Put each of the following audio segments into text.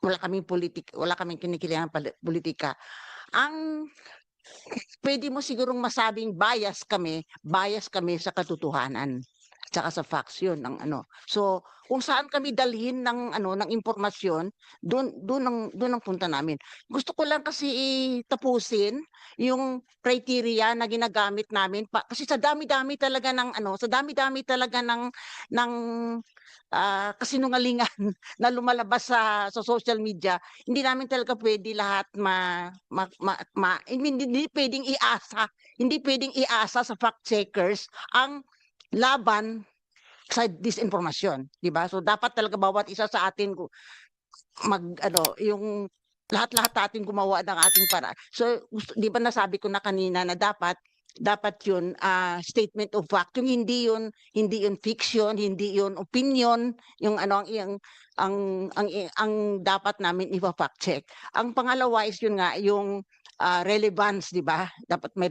wala kaming kinikiliang politika. Ang puwede mo sigurong masabing bias kami sa katotohanan, tsaka sa facts yun ng ano. So, kung saan kami dalhin ng ano, ng impormasyon, dun ang punta namin. Gusto ko lang kasi tapusin yung criteria na ginagamit namin kasi sa dami-dami talaga ng ano, sa dami-dami talaga ng kasinungalingan na lumalabas sa social media, hindi namin talaga puwede lahat ma ma ma ma I mean hindi puwedeng iasa sa fact checkers ang laban sa disinformasyon, 'di ba? So, dapat talaga bawat isa sa atin mag-ano, yung lahat-lahat natin gumawa ng ating paraan. So, 'di ba nasabi ko na kanina na dapat yun, statement of fact, yung hindi yun fiction, hindi yun opinion, yung ano, ang dapat namin ifa-fact check. Ang pangalawa is yun nga, yung, relevance, 'di ba? Dapat may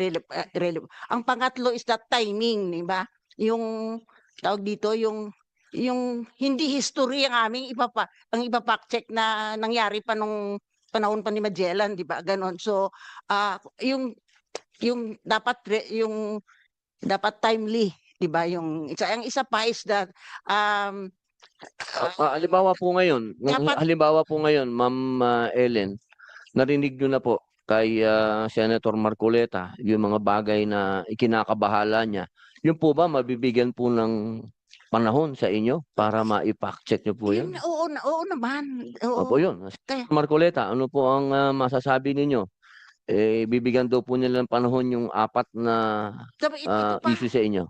ang pangatlo is that timing, 'di ba? Yung tawag dito, yung hindi history ang ifa-fact check na nangyari pa nung panahon pa ni Magellan, 'di ba, gano'n. So, yung dapat timely, 'di ba, ang isa pa is that, um, dapat Halimbawa po ngayon, Ma'am, Ellen, narinig niyo na po kay, Senator Marcoleta yung mga bagay na ikinakabahala niya. Yun po ba mabibigyan po ng panahon sa inyo para mai-fact check niyo po yun, yan? oo naman, Opo, oo. yun. Kaya Marcoleta, ano po ang, masasabi ninyo? Bibigyan daw po nila ng panahon yung 4 na, sabi issue sa inyo.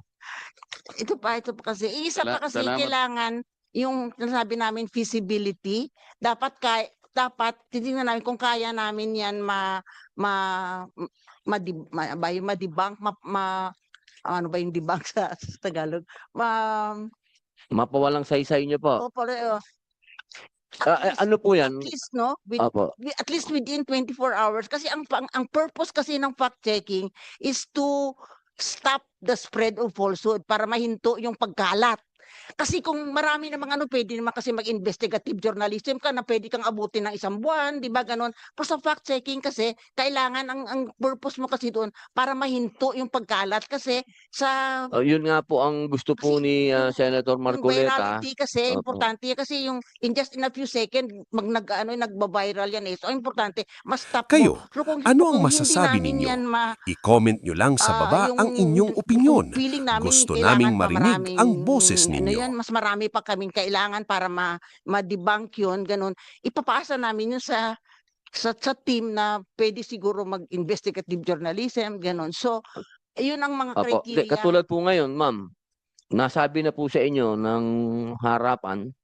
ito pa kasi, isa pa kasi Salamat. kailangan yung sinasabi namin feasibility, dapat titingnan namin kung kaya namin 'yan ma m ma-debunk, ano ba yung debunk sa Tagalog? Mapawalang saysay niyo po. Opo, Ano po yan? at least 'no, Opo. at least within 24 hours kasi ang purpose kasi ng fact checking is to stop the spread of falsehood para mahinto yung pagkalat. Kasi kung marami namang ano, puwede naman kasi mag-investigative journalism ka na puwede kang abutin ng 1 buwan, 'di ba gano'n? Pero sa fact checking kasi kailangan ang purpose mo kasi doon para mahinto yung pagkalat kasi sa Yun nga po ang gusto po kasi ni, Senator yung Marcoleta. virality kasi Opo. importante yan kasi yung in just in a few second nag-aano, nagba-viral yan, eh. So, importante ma-stop mo. Kayo, ano ang Kung hindi masasabi namin yan ninyo? I-comment nyo lang sa baba ang inyong kung opinyon. feeling namin Gusto kailangan naming pa marinig ang boses ano ninyo. yan, mas marami pa kaming kailangan para ma-debunk yun, gano'n. Ipapasa namin yun sa team na puwede siguro mag-investigative journalism, gano'n. So, yun ang mga Opo. criteria. Katulad po ngayon, ma'am, nasabi na po sa inyo ng harapan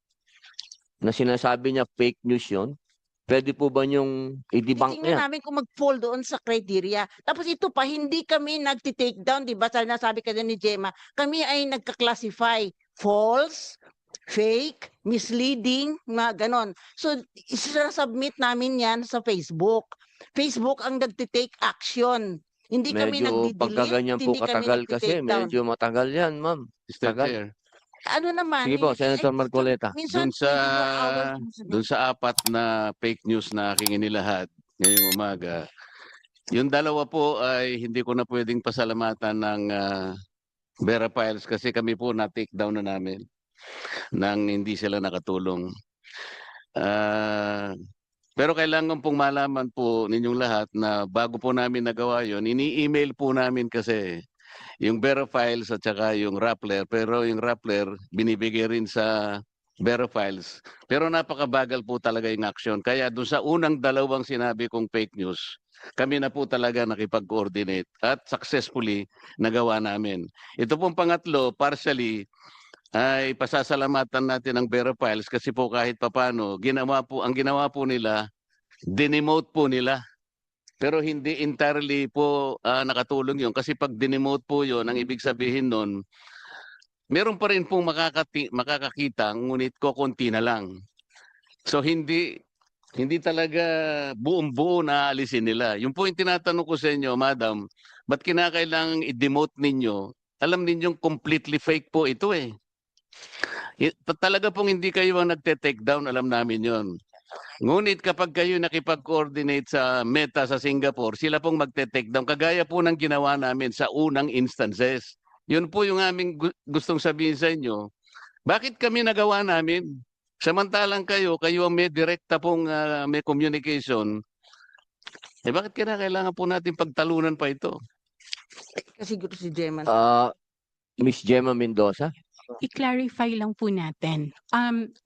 na sinasabi niya fake news yun. Puwede po ba niyong i-debunk Titingnan yan? namin kung mag-fall doon sa criteria. Tapos ito pa, hindi kami nagte-takedown, 'di ba? Nasabi kasi ni Gemma, kami ay nagka-classify false, fake, misleading, mga gano'n. So, isasubmit namin 'yan sa Facebook. Facebook ang nagte-take action. Hindi kami Medyo pagka nagde-delete, ganyan po hindi kami katagal kasi nagte-takedown. medyo matagal yan, ma'am. Mr. Tagal. Chair, Ano naman, Sige po, Senator Marcoleta. minsan dun sa 24 hours minsan. dun sa 4 na fake news na aking inilahad ngayong umaga, yung dalawa po ay hindi ko na pwedeng pasalamatan ng Vera Files kasi kami po na-take down na namin nang hindi sila nakatulong. Ah, pero kailangan pong malaman po ninyong lahat na bago po namin nagawa yon, ini-email po namin kasi yung Vera Files at saka yung Rappler. Pero yung Rappler binibigay rin sa Vera Files. Pero napakabagal po talaga yung action. Kaya doon sa unang dalawang sinabi kong fake news, kami na po talaga nakipag-coordinate at successfully nagawa namin. Ito pong pangatlo, partially, ay pasasalamatan natin ang Vera Files kasi po kahit papano, ang ginawa po nila, dinemote po nila. Pero hindi entirely po nakatulong yun kasi pag dinemote po yun, ang ibig sabihin nun, meron pa rin pong makakakita, ngunit kokonti na lang. So hindi talaga buong-buo na aalisin nila. Yung po yung tinatanong ko sa inyo, Madam, ba't kinakailangang i-demote ninyo? Alam ninyong completely fake po ito eh. Talaga pong hindi kayo ang nagte-take down, alam namin yon. Ngunit kapag kayo nakipag-coordinate sa Meta sa Singapore, sila pong magte-take down. Kagaya po ng ginawa namin sa unang instances. Yun po yung aming gustong sabihin sa inyo. Bakit kami nagawa namin? Samantalang kayo ang may direkta pong may communication. Bakit kailangan po natin pagtalunan pa ito? Kasi siguro si Gemma. Miss Gemma Mendoza. I-clarify lang po natin.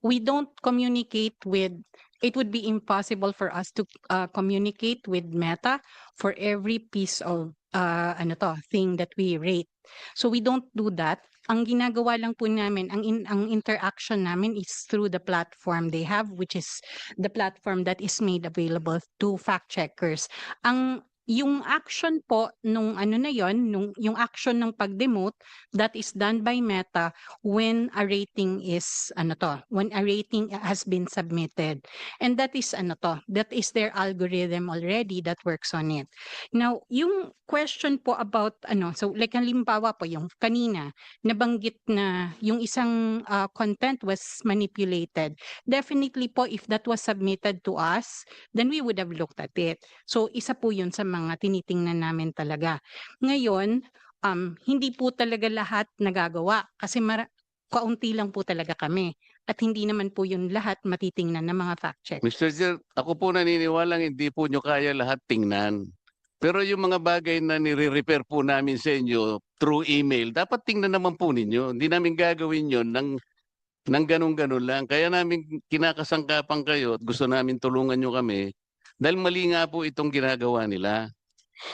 We don't communicate with, it would be impossible for us to communicate with Meta for every piece of thing that we rate. So we don't do that. Ang ginagawa lang po namin, ang interaction namin is through the platform they have, which is the platform that is made available to fact checkers. Yung action po nung yung action ng pag-demote, that is done by Meta when a rating is when a rating has been submitted. And that is that is their algorithm already that works on it. Now, yung question po about so like halimbawa po yung kanina nabanggit na yung isang content was manipulated. Definitely po, if that was submitted to us, then we would have looked at it. So isa po yun sa mga tinitingnan namin talaga. Ngayon, hindi po talaga lahat nagagawa kasi kaunti lang po talaga kami. At hindi naman po yun lahat matitingnan ng mga fact check. Mr. Chair, ako po naniniwalang hindi po nyo kaya lahat tingnan. Pero yung mga bagay na nire-repair po namin sa inyo through email, dapat tingnan naman po ninyo. Hindi namin gagawin yun ng ganun-ganun lang. Kaya namin kinakasangkapan kayo at gusto namin tulungan nyo kami dahil mali nga po itong ginagawa nila.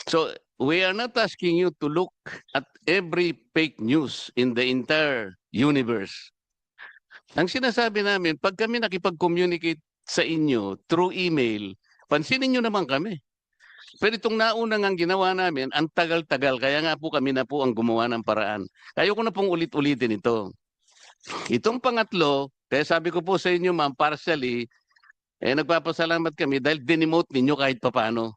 So, we are not asking you to look at every fake news in the entire universe. Ang sinasabi namin, pag kami nakipag-communicate sa inyo through email, pansinin nyo naman kami. Pero itong naunang ang ginawa namin, ang tagal-tagal, kaya nga po kami na po ang gumawa ng paraan. Ayoko na pong ulit-ulitin ito. Itong pangatlo, kaya sabi ko po sa inyo ma'am, partially, nagpapasalamat kami dahil dinemote ninyo kahit papano.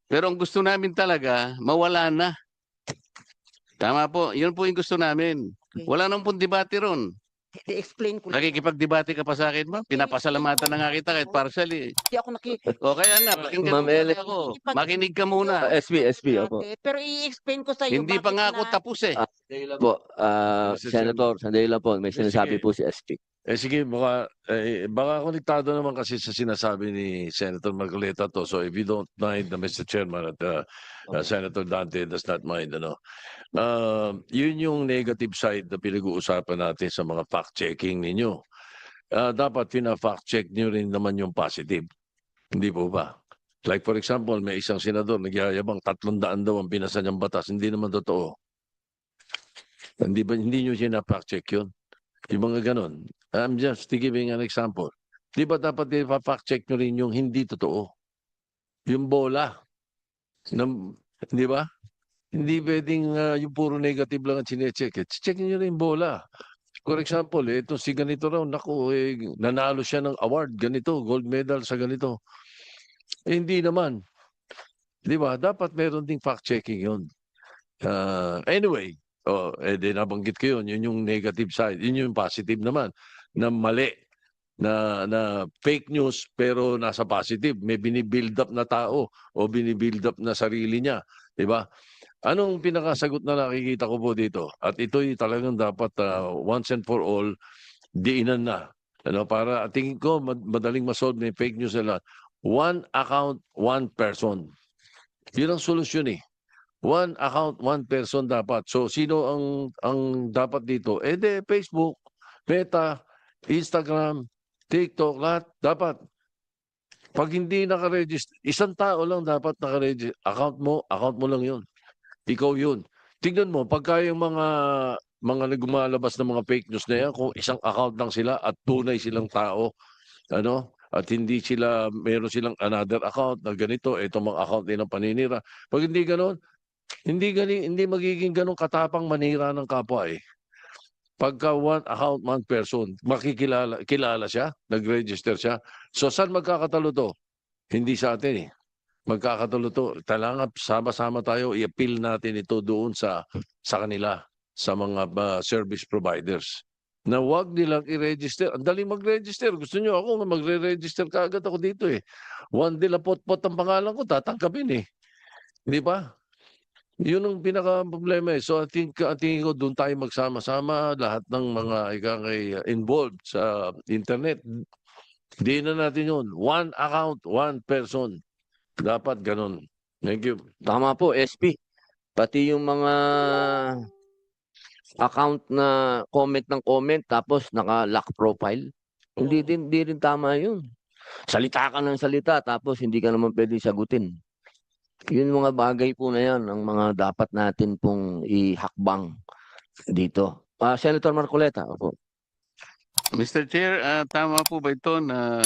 Pero ang gusto namin talaga, mawala na. Tama po, yun po yung gusto namin. Wala nang pong debate ron. I-explain ko lang. Nakikipag-debate ka pa sa akin, ma'am. Pinapasalamatan na nga kita kahit partially. Hindi ako O kaya nga, pakinggan Ma'am mo muna Ellen. ako. Makinig ka muna. SB, opo. Pero i-explain ko sa iyo Hindi pa nga ako tapos eh. Sandali lang po, Mr. Senator, sandali lang po. May sinasabi Sige. po si SP. Sige, baka konektado naman kasi sa sinasabi ni Senator Marcoleta to. So if you don't mind, Mr. Chairman at Senator Dante does not mind, yun yung negative side na pinag-uusapan natin sa mga fact-checking ninyo. Dapat pina-fact check nyo rin naman yung positive. Hindi po ba? Like for example, may isang senador nagyayabang 300 daw ang binasa niyang batas. Hindi naman totoo. Hindi nyo sina-fact check yun? Yung mga ganon. I'm just giving an example. Di ba dapat i-fact check nyo rin yung hindi totoo? Yung bola. Di ba? Hindi pwedeng yung puro negative lang ang chinecheck. Check nyo rin yung bola. For example, ito si ganito raw, nanalo siya ng award, ganito, gold medal sa ganito. Hindi naman. Di ba? Dapat meron ding fact checking yun. Anyway, nabanggit ko yun. Yun yung negative side. Yun yung positive naman. Na mali. Na fake news pero nasa positive. May binibuild up na tao o binibuild up na sarili niya. Diba? Anong pinakasagot na nakikita ko po dito? At ito'y talagang dapat once and for all, diinan na. Para tingin ko madaling masolve na yung fake news nila. One account, one person. Yun ang solusyon eh. One account, one person dapat. So sino ang dapat dito? Facebook, Meta, Instagram, TikTok, lahat dapat. Pag hindi naka-register, isang tao lang dapat naka-register. Account mo lang yun. Ikaw yun. Tingnan mo, pagka yung mga nagmalabas ng mga fake news na yan, kung isang account lang sila at tunay silang tao, at hindi meron silang another account na ganito, itong mga account nilang paninira. Pag hindi ganoon, hindi magiging ganun katapang manira ng kapwa eh. Pagka one account, one person, kilala siya, nag-register siya. So saan magkakatalo to? Hindi sa atin eh. Magkakatalo to. Kailangan sama-sama tayo, i-appeal natin ito doon sa kanila, sa mga service providers. na wag nilang i-register. Ang dali mag-register. Gusto nyo ako nga magre-register kaagad ako dito eh. Juan de la Potpot ang pangalan ko, tatangkapin eh. Di ba? Yun ang pinaka-problema eh. So tingin ko doon tayo magsama-sama lahat ng mga involved sa internet. Di na natin yun. One account, one person. Dapat ganun. Thank you. Tama po, SP. Pati yung mga account na comment ng comment tapos naka-lock profile. Hindi rin tama yun. Salita ka ng salita tapos hindi ka naman pwede sagutin. Yun mga bagay po na yan ang mga dapat natin pong ihakbang dito. Senator Marcoleta. Opo. Mr. Chair, tama po ba ito na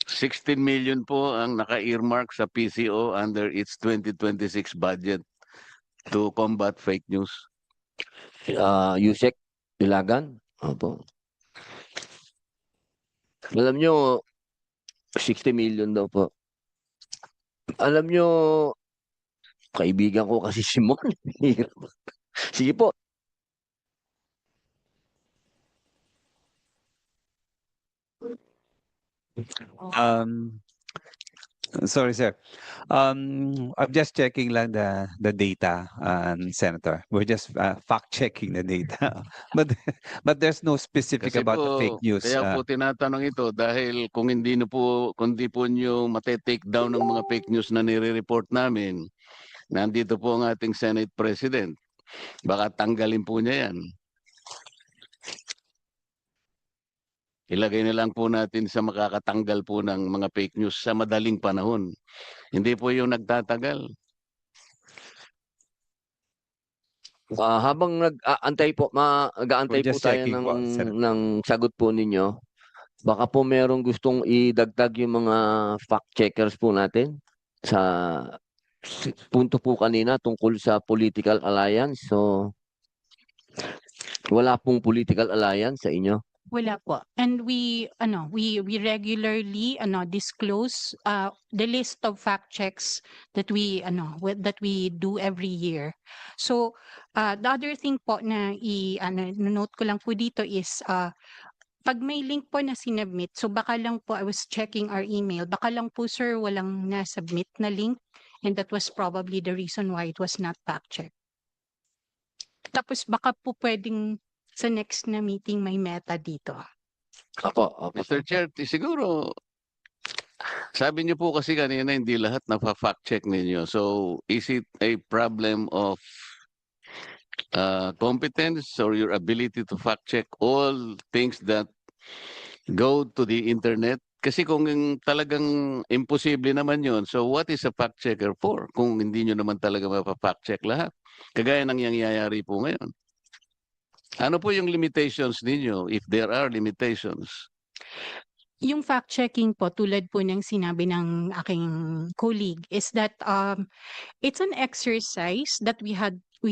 16 million po ang naka-earmark sa PCO under its 2026 budget to combat fake news? Yusek Ilagan. Opo. Alam nyo, 60 million daw po. Alam nyo, kaibigan ko kasi si Mon. Sige po. Sorry, sir. I'm just checking lang the data, Senator. We're just fact checking the data, but there's no specific Kasi about the po, fake news. kaya po tinatanong ito dahil kung hindi po nyo mate-take down ng mga fake news na nire-report namin, nandito po ang ating Senate President. Baka tanggalin po niya yan. Ilagay na lang po natin sa makakatanggal po ng mga fake news sa madaling panahon. Hindi po yung nagtatagal. Habang nag-aantay po, mag-aantay We're po just tayo checking po, Senator. ng sagot po ninyo. Baka po merong gustong idagdag yung mga fact checkers po natin sa punto po kanina tungkol sa political alliance. So, wala pong political alliance sa inyo. Wala po. And we regularly disclose the list of fact checks that we do every year. So the other thing po na note ko lang po dito is pag may link po na sinubmit, so baka lang po I was checking our email, baka lang po sir walang na-submit na link and that was probably the reason why it was not fact checked. Tapos baka po pwedeng sa next na meeting may meta dito. Opo. Mr. Chair, siguro, sabi niyo po kasi kanina hindi lahat na-fact check ninyo. So, is it a problem of competence or your ability to fact check all things that go to the internet? Kasi kung talagang imposible naman yun, so what is a fact checker for? Kung hindi nyo naman talaga mapafact check lahat. Kagaya ng nangyayari po ngayon. Ano po yung limitations ninyo, if there are limitations? Yung fact checking po tulad po ng sinabi ng aking colleague is that it's an exercise that we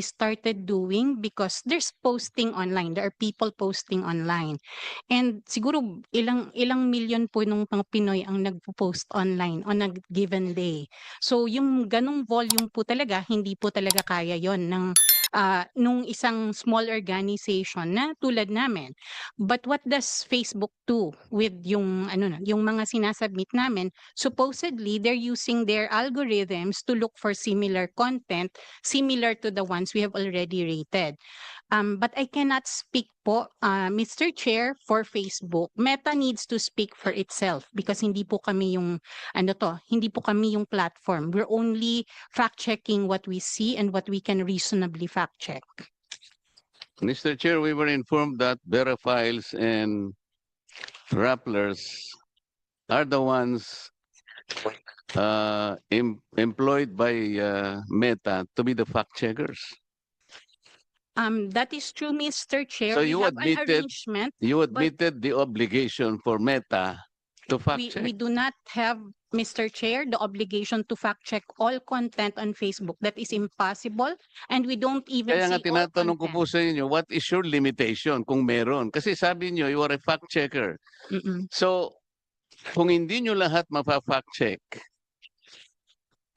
started doing because there's posting online. There are people posting online. And siguro ilang million po nung mga Pinoy ang nagpo-post online on a given day. So yung ganong volume po talaga, hindi po talaga kaya yon ng nung isang small organization na tulad namin. But what does Facebook do with yung mga sinasubmit namin? Supposedly they're using their algorithms to look for similar content similar to the ones we have already rated. But I cannot speak po, Mr. Chair, for Facebook. Meta needs to speak for itself because hindi po kami yung hindi po kami yung platform. We're only fact-checking what we see and what we can reasonably fact-check. Mr. Chair, we were informed that Veraphiles and Rapplers are the ones employed by Meta to be the fact checkers. That is true, Mr. Chair. So We you have an admitted- arrangement. You admitted the obligation for Meta to fact We check. do not have, Mr. Chair, the obligation to fact-check all content on Facebook. That is impossible. And we don't even Kaya nga see all tinatanong ko content. po sa inyo, what is your limitation kung meron? Kasi sabi nyo, you are a fact checker. Mm-mm. So, kung hindi nyo lahat mapa-fact check,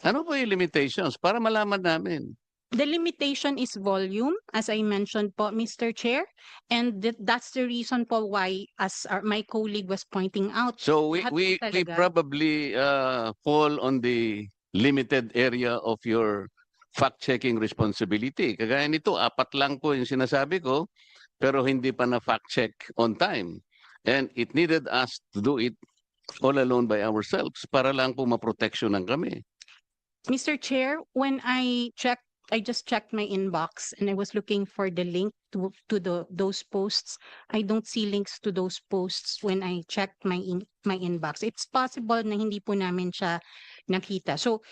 ano po yung limitations para malaman namin? The limitation is volume, as I mentioned po, Mr. Chair, and that's the reason po why, as my colleague was pointing out, So lahat po we talaga. probably fall on the limited area of your fact-checking responsibility. Kagaya nito, 4 lang po yung sinasabi ko, pero hindi pa na fact-check on time. And it needed us to do it all alone by ourselves para lang po maproteksyonan kami. Mr. Chair, when I just checked my inbox and I was looking for the link to those posts. I don't see links to those posts when I checked my inbox. It's possible na hindi po namin siya nakita. So,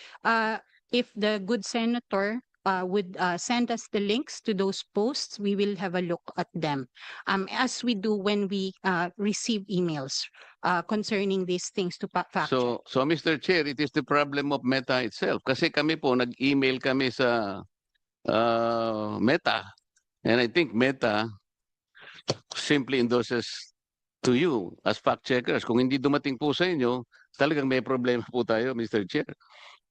if the good senator would send us the links to those posts, we will have a look at them. As we do when we receive emails concerning these things to fact check. So Mr. Chair, it is the problem of Meta itself. Kasi kami po, nag-email kami sa Meta. And I think Meta simply endorses to you as fact checkers. Kung hindi dumating po sa inyo, talagang may problema po tayo, Mr. Chair.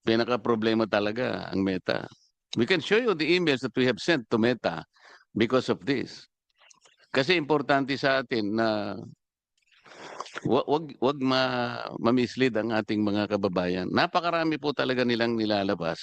Pinaka-problema talaga ang Meta. We can show you the emails that we have sent to Meta because of this. Kasi importante sa atin na wag ma-mislead ang ating mga kababayan. Napakarami po talaga nilang nilalabas.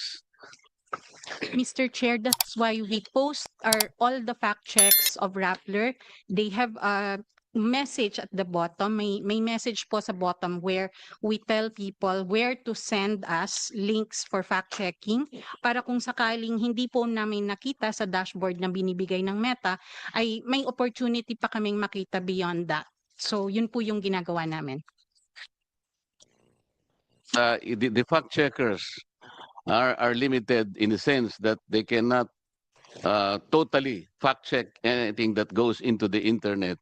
Mr. Chair, that's why we post all the fact checks of Rappler. They have a message at the bottom. May message po sa bottom where we tell people where to send us links for fact checking para kung sakaling hindi po namin nakita sa dashboard na binibigay ng Meta, ay may opportunity pa kaming makita beyond that. So yun po yung ginagawa namin. The fact checkers are limited in the sense that they cannot totally fact check anything that goes into the internet.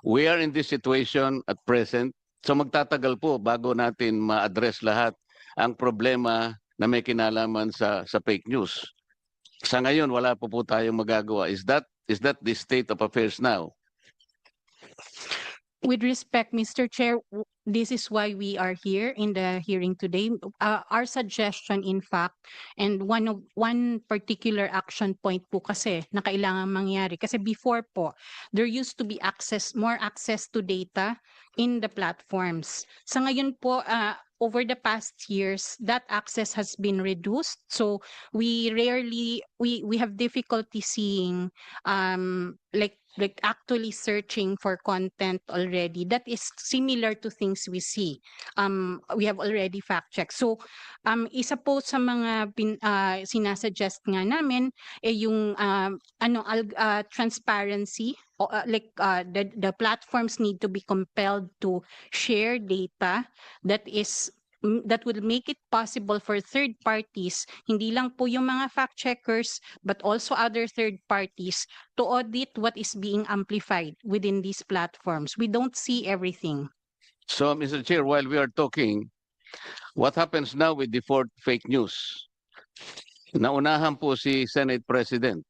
We are in this situation at present. So magtatagal po bago natin ma-address lahat ang problema na may kinalaman sa fake news. Sa ngayon wala po tayong magagawa. Is that the state of affairs now? With respect, Mr. Chair, this is why we are here in the hearing today. Our suggestion, in fact, and one particular action point po kasi na kailangan mangyari. Kasi before po, there used to be more access to data in the platforms. Sa ngayon po, over the past years, that access has been reduced. So we have difficulty seeing like actually searching for content already that is similar to things we see. We have already fact checked. So isa po sa mga sinasuggest nga namin yung transparency, the platforms need to be compelled to share data that will make it possible for third parties, hindi lang po yung mga fact checkers, but also other third parties to audit what is being amplified within these platforms. We don't see everything. So Mr. Chair, while we are talking, what happens now with the fourth fake news? Naunahan po si Senate President.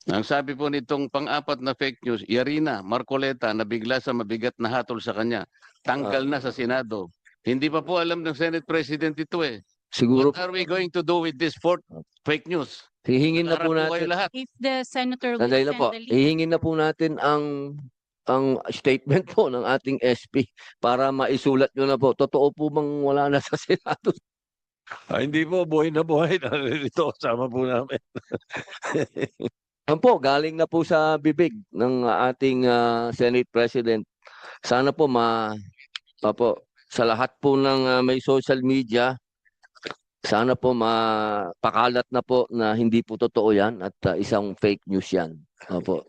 Ang sabi po nitong pang-apat na fake news, Yarina Marcoleta na bigla sa mabigat na hatol sa kanya, tanggal na sa Senado. Hindi pa po alam ng Senate President ito eh. Siguro What are we going to do with this fourth fake news? hihingin na po Harap kayo natin. lahat. If the senator will Sandali na send po. the link, Hihingin na po natin ang statement po ng ating SP para maisulat nyo na po. Totoo po bang wala na sa Senado? Hindi po, buhay na buhay. Narito, kasama po namin. Yan po, galing na po sa bibig ng ating Senate President. Sana po sa lahat po ng may social media, sana po mapakalat na po na hindi po totoo yan at isang fake news yan. Opo.